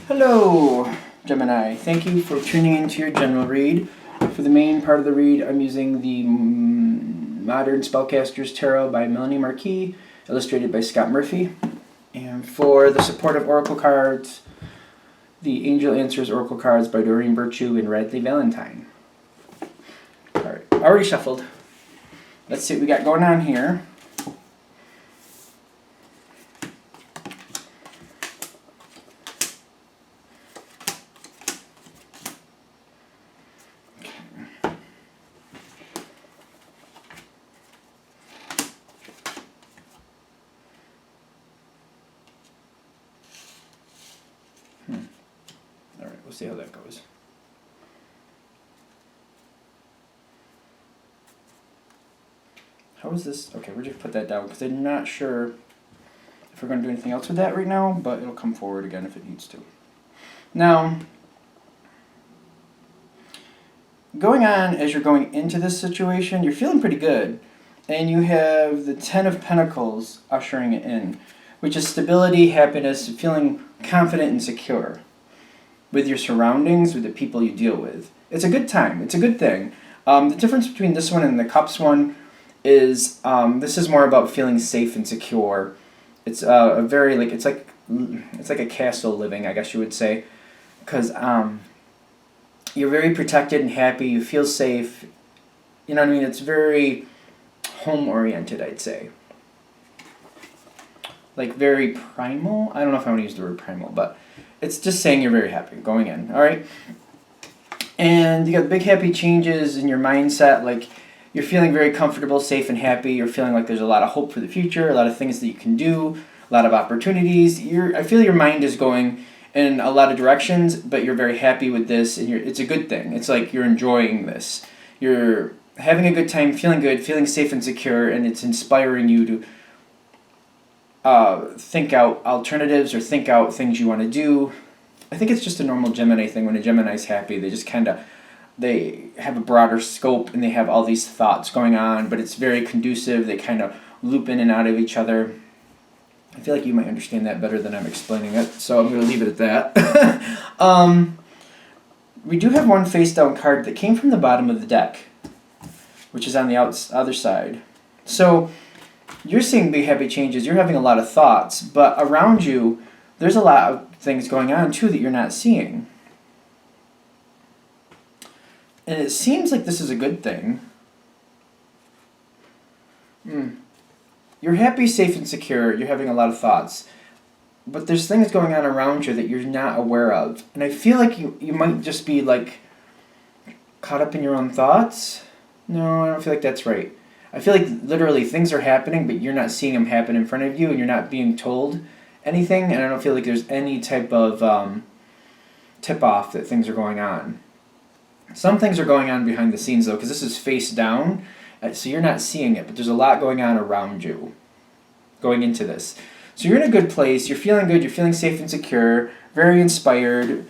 Hello, Gemini. Thank you for tuning into your general read. For the main part of the read, I'm using the Modern Spellcaster's Tarot by Melanie Marquis, illustrated by Scott Murphy. And for the supportive oracle cards, the Angel Answers Oracle cards by Doreen Virtue and Radley Valentine. Alright, already shuffled. Let's see what we got going on here. Alright, we'll see how that goes. How is this? Okay, we're just put that down because I'm not sure if we're going to do anything else with that right now, but it'll come forward again if it needs to. Now, going on as you're going into this situation, you're feeling pretty good. And you have the Ten of Pentacles ushering it in, which is stability, happiness, feeling confident and secure with your surroundings, with the people you deal with. It's a good time. It's a good thing. The difference between this one and the Cups one is this is more about feeling safe and secure. It's a very it's like a castle living, I guess you would say, because you're very protected and happy. You feel safe. You know what I mean? It's very home oriented, I'd say. Like very primal. I don't know if I want to use the word primal, but it's just saying you're very happy going in. All right. And you got big happy changes in your mindset, like you're feeling very comfortable, safe, and happy. You're feeling like there's a lot of hope for the future, a lot of things that you can do, a lot of opportunities. I feel your mind is going in a lot of directions, but you're very happy with this, and it's a good thing. It's like you're enjoying this. You're having a good time, feeling good, feeling safe and secure, and it's inspiring you to think out alternatives or think out things you want to do. I think it's just a normal Gemini thing. When a Gemini's happy, they just they have a broader scope and they have all these thoughts going on, but it's very conducive. They kind of loop in and out of each other. I feel like you might understand that better than I'm explaining it, so I'm going to leave it at that. We do have one face down card that came from the bottom of the deck, which is on the other side. So you're seeing big happy changes. You're having a lot of thoughts, but around you, there's a lot of things going on too that you're not seeing. And it seems like this is a good thing. You're happy, safe, and secure. You're having a lot of thoughts. But there's things going on around you that you're not aware of. And I feel like you might just be like caught up in your own thoughts. No, I don't feel like that's right. I feel like literally things are happening, but you're not seeing them happen in front of you, and you're not being told anything. And I don't feel like there's any type of tip-off that things are going on. Some things are going on behind the scenes, though, because this is face down, so you're not seeing it, but there's a lot going on around you going into this. So you're in a good place, you're feeling good, you're feeling safe and secure, very inspired,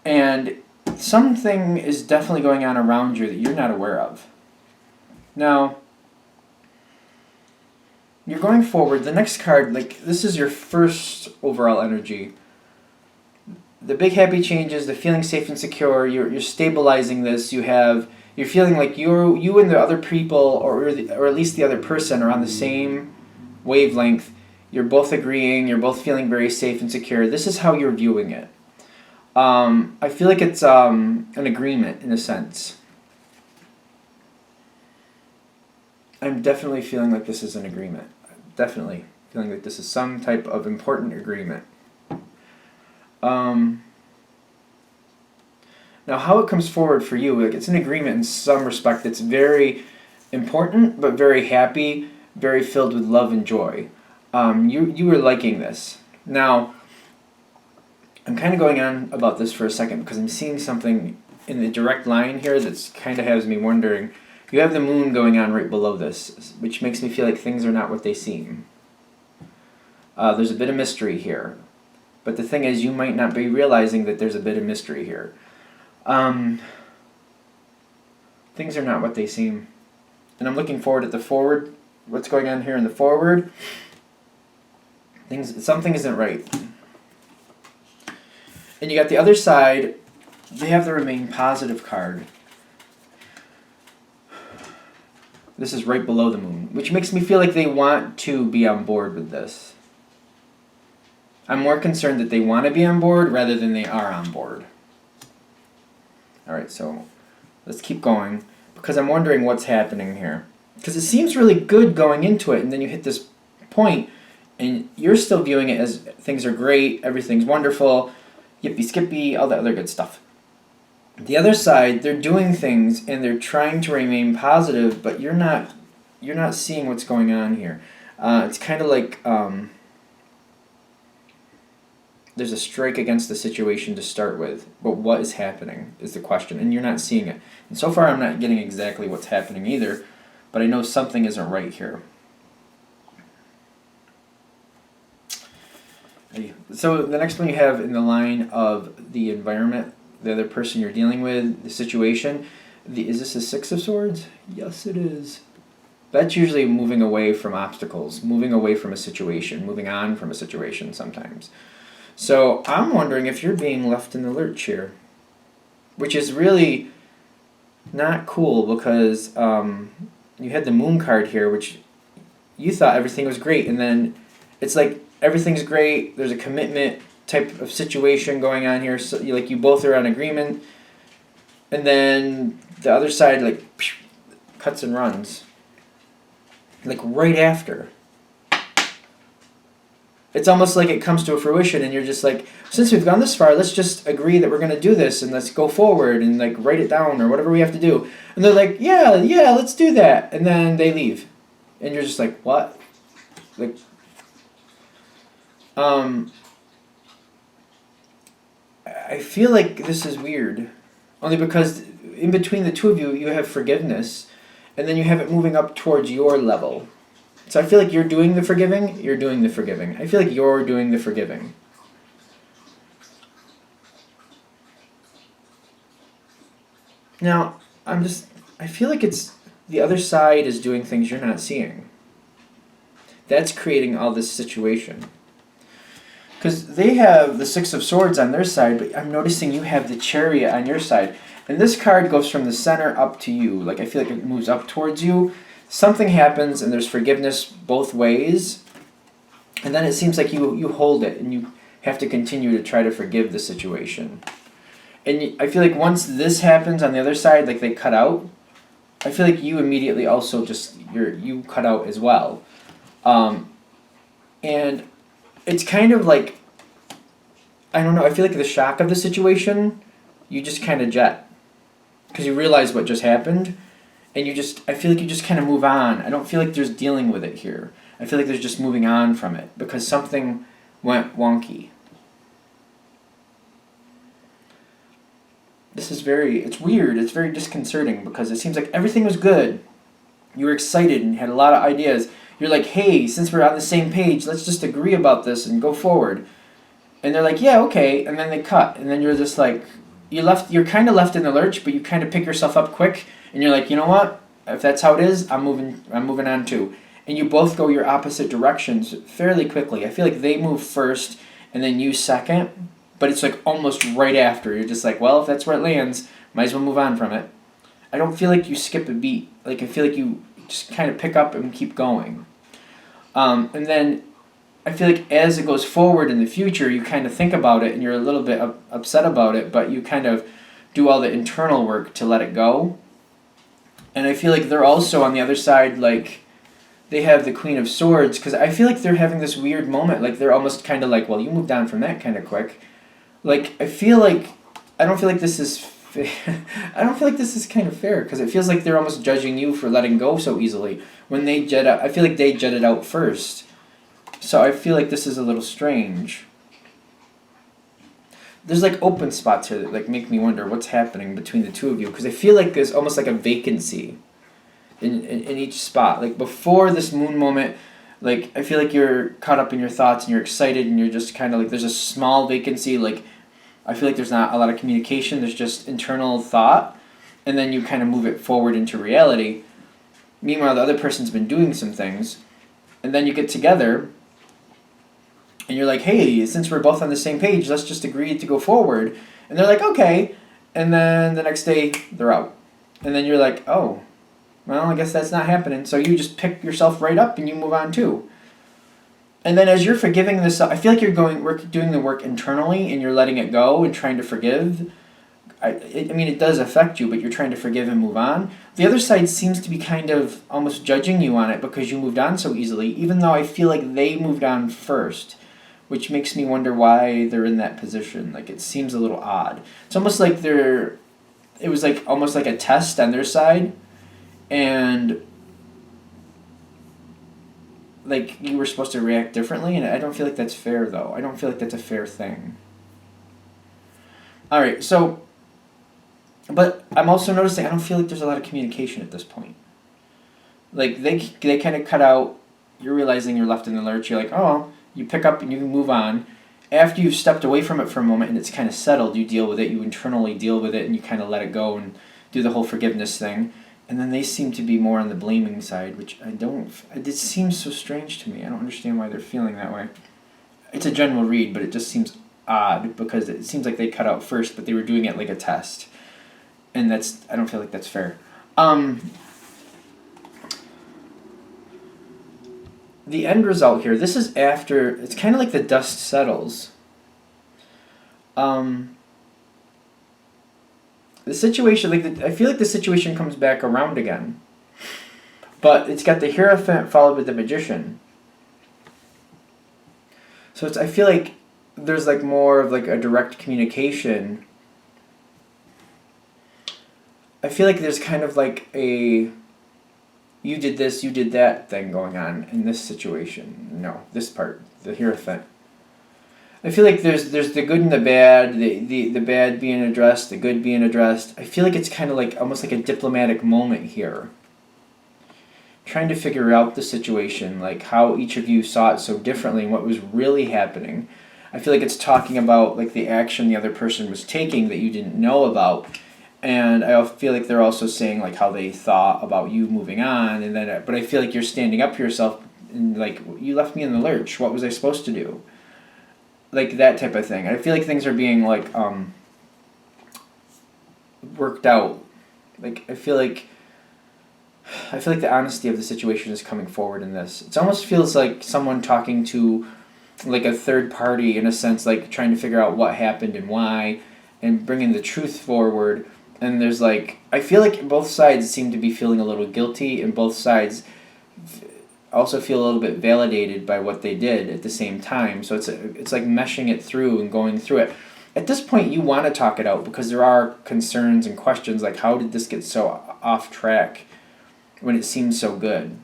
and something is definitely going on around you that you're not aware of. Now, you're going forward. The next card, this is your first overall energy. The big happy changes, the feeling safe and secure, you're stabilizing this, you're feeling like you and the other people, or at least the other person, are on the same wavelength. You're both agreeing, you're both feeling very safe and secure. This is how you're viewing it. I feel like it's an agreement in a sense. I'm definitely feeling like this is an agreement. Definitely feeling like this is some type of important agreement. Now, how it comes forward for you, it's an agreement in some respect that's very important, but very happy, very filled with love and joy. You were liking this. Now, I'm kind of going on about this for a second because I'm seeing something in the direct line here that's kind of has me wondering. You have the moon going on right below this, which makes me feel like things are not what they seem. There's a bit of mystery here. But the thing is, you might not be realizing that there's a bit of mystery here. Things are not what they seem. And I'm looking forward at the forward. What's going on here in the forward? Something isn't right. And you got the other side, they have the remain positive card. This is right below the moon, which makes me feel like they want to be on board with this. I'm more concerned that they want to be on board rather than they are on board. Alright, so let's keep going, because I'm wondering what's happening here. Because it seems really good going into it, and then you hit this point, and you're still viewing it as things are great, everything's wonderful, yippee skippy, all that other good stuff. The other side, they're doing things and they're trying to remain positive, but you're not seeing what's going on here. It's kind of like there's a strike against the situation to start with, but what is happening is the question, and you're not seeing it. And so far I'm not getting exactly what's happening either, but I know something isn't right here. So the next one you have in the line of the environment, the other person you're dealing with, the situation. Is this a Six of Swords? Yes, it is. That's usually moving away from obstacles, moving away from a situation, moving on from a situation sometimes. So I'm wondering if you're being left in the lurch here, which is really not cool because you had the moon card here, which you thought everything was great, and then it's like everything's great, there's a commitment type of situation going on here, so you both are on agreement, and then the other side cuts and runs right after. It's almost like it comes to a fruition and you're just like, since we've gone this far, let's just agree that we're going to do this and let's go forward and write it down or whatever we have to do. And they're like, yeah, let's do that. And then they leave. And you're just like, what? I feel like this is weird. Only because in between the two of you, you have forgiveness. And then you have it moving up towards your level. So I feel like you're doing the forgiving, you're doing the forgiving. I feel like you're doing the forgiving. Now, I feel like it's the other side is doing things you're not seeing. That's creating all this situation. Because they have the Six of Swords on their side, but I'm noticing you have the Chariot on your side. And this card goes from the center up to you. I feel like it moves up towards you. Something happens and there's forgiveness both ways. And then it seems like you hold it and you have to continue to try to forgive the situation. And I feel like once this happens on the other side, they cut out, I feel like you immediately also you cut out as well. And it's kind of like, I don't know, I feel like the shock of the situation, you just kind of jet. Because you realize what just happened, and I feel like you just kind of move on. I don't feel like there's dealing with it here. I feel like there's just moving on from it, because something went wonky. It's weird, it's very disconcerting, because it seems like everything was good. You were excited and had a lot of ideas. You're like, hey, since we're on the same page, let's just agree about this and go forward. And they're like, yeah, okay, and then they cut, and then you're just like, you're kind of left in the lurch, but you kind of pick yourself up quick, and you're like, you know what? If that's how it is, I'm moving on too. And you both go your opposite directions fairly quickly. I feel like they move first, and then you second, but it's almost right after. You're just like, well, if that's where it lands, might as well move on from it. I don't feel like you skip a beat. I feel like you just kind of pick up and keep going. And then I feel like as it goes forward in the future, you kind of think about it and you're a little bit upset about it, but you kind of do all the internal work to let it go. And I feel like they're also on the other side, they have the Queen of Swords, because I feel like they're having this weird moment. They're almost kind of well, you moved on from that kind of quick. I feel like, I don't feel like this is I don't feel like this is kind of fair, because it feels like they're almost judging you for letting go so easily. When they jet out, I feel like they jetted out first. So I feel like this is a little strange. There's open spots here that make me wonder what's happening between the two of you, because I feel like there's almost a vacancy in each spot. Before this moon moment, I feel like you're caught up in your thoughts and you're excited and you're just kind of there's a small vacancy. I feel like there's not a lot of communication, there's just internal thought, and then you kind of move it forward into reality. Meanwhile, the other person's been doing some things, and then you get together, And you're like, hey, since we're both on the same page, let's just agree to go forward. And they're like, okay. And then the next day, they're out. And then you're like, oh, well, I guess that's not happening. So you just pick yourself right up and you move on too. And then as you're forgiving this, I feel like you're doing the work internally and you're letting it go and trying to forgive. I mean, it does affect you, but you're trying to forgive and move on. The other side seems to be kind of almost judging you on it because you moved on so easily, even though I feel like they moved on first, which makes me wonder why they're in that position. Like, it seems a little odd. It's almost like it was like almost like a test on their side, and like you were supposed to react differently, and I don't feel like that's fair, though. I don't feel like that's a fair thing. All right, so, but I'm also noticing I don't feel like there's a lot of communication at this point. Like, they kind of cut out, you're realizing you're left in the lurch, you're like, oh, you pick up and you move on. After you've stepped away from it for a moment and it's kind of settled, you deal with it, you internally deal with it, and you kind of let it go and do the whole forgiveness thing. And then they seem to be more on the blaming side, which it seems so strange to me. I don't understand why they're feeling that way. It's a general read, but it just seems odd because it seems like they cut out first, but they were doing it like a test. And I don't feel like that's fair. The end result here, this is after, it's kind of like the dust settles. The situation, I feel like the situation comes back around again. But it's got the Hierophant followed with the Magician. So I feel like there's like more of like a direct communication. I feel like there's kind of like a you did this, you did that thing going on in this situation. No, this part, the Hierophant. I feel like there's the good and the bad, the bad being addressed, the good being addressed. I feel like it's kind of like almost like a diplomatic moment here. Trying to figure out the situation, like how each of you saw it so differently and what was really happening. I feel like it's talking about like the action the other person was taking that you didn't know about. And I feel like they're also saying like how they thought about you moving on, and then but I feel like you're standing up for yourself and like you left me in the lurch. What was I supposed to do? Like that type of thing. I feel like things are being like worked out. Like I feel like the honesty of the situation is coming forward in this. It almost feels like someone talking to like a third party in a sense, like trying to figure out what happened and why, and bringing the truth forward. And there's like, I feel like both sides seem to be feeling a little guilty, and both sides also feel a little bit validated by what they did at the same time. So it's like meshing it through and going through it. At this point, you want to talk it out because there are concerns and questions like, how did this get so off track when it seems so good?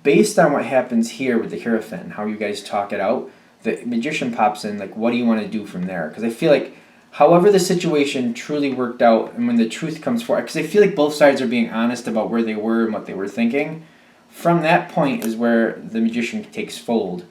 Based on what happens here with the Hierophant, how you guys talk it out, the Magician pops in, like, what do you want to do from there? Because I feel like however the situation truly worked out, and when the truth comes forward, because I feel like both sides are being honest about where they were and what they were thinking, from that point is where the Magician takes hold.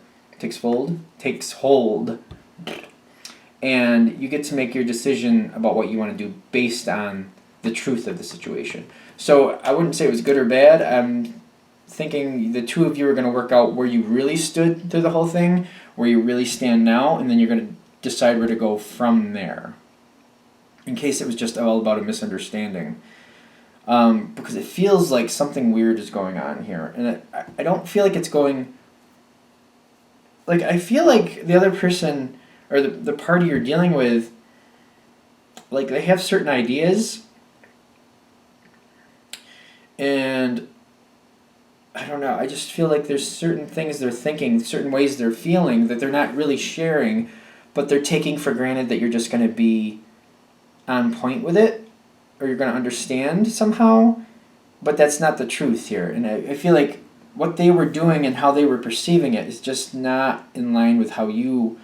And you get to make your decision about what you want to do based on the truth of the situation. So I wouldn't say it was good or bad. I'm thinking the two of you are going to work out where you really stood through the whole thing, where you really stand now, and then you're going to decide where to go from there. In case it was just all about a misunderstanding. Because it feels like something weird is going on here. And I don't feel like it's going... Like, I feel like the other person, or the party you're dealing with, like, they have certain ideas, and I don't know, I just feel like there's certain things they're thinking, certain ways they're feeling that they're not really sharing, but they're taking for granted that you're just going to be on point with it, or you're going to understand somehow, but that's not the truth here. And I feel like what they were doing and how they were perceiving it is just not in line with how you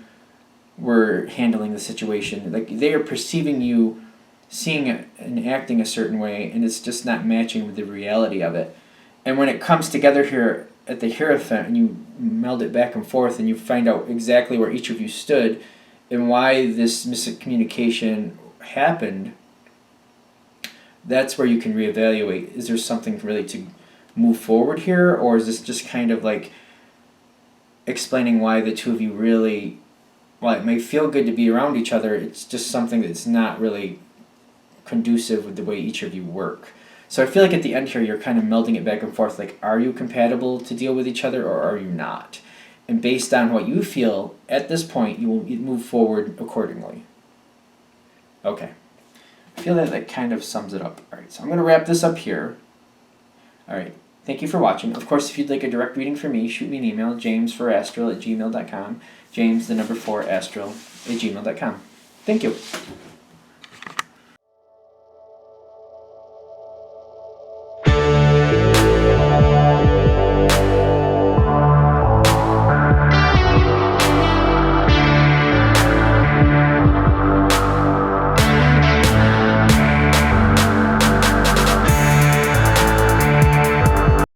were handling the situation. Like, they are perceiving you, seeing it and acting a certain way, and it's just not matching with the reality of it. And when it comes together here at the Hierophant and you meld it back and forth and you find out exactly where each of you stood and why this miscommunication happened, that's where you can reevaluate. Is there something really to move forward here, or is this just kind of like explaining why the two of you really, while it may feel good to be around each other, it's just something that's not really conducive with the way each of you work. So I feel like at the end here, you're kind of melding it back and forth. Like, are you compatible to deal with each other, or are you not? And based on what you feel at this point, you will move forward accordingly. Okay. I feel that that kind of sums it up. All right, so I'm going to wrap this up here. All right. Thank you for watching. Of course, if you'd like a direct reading from me, shoot me an email, james4astral@gmail.com. James, the number 4, astral@gmail.com. Thank you.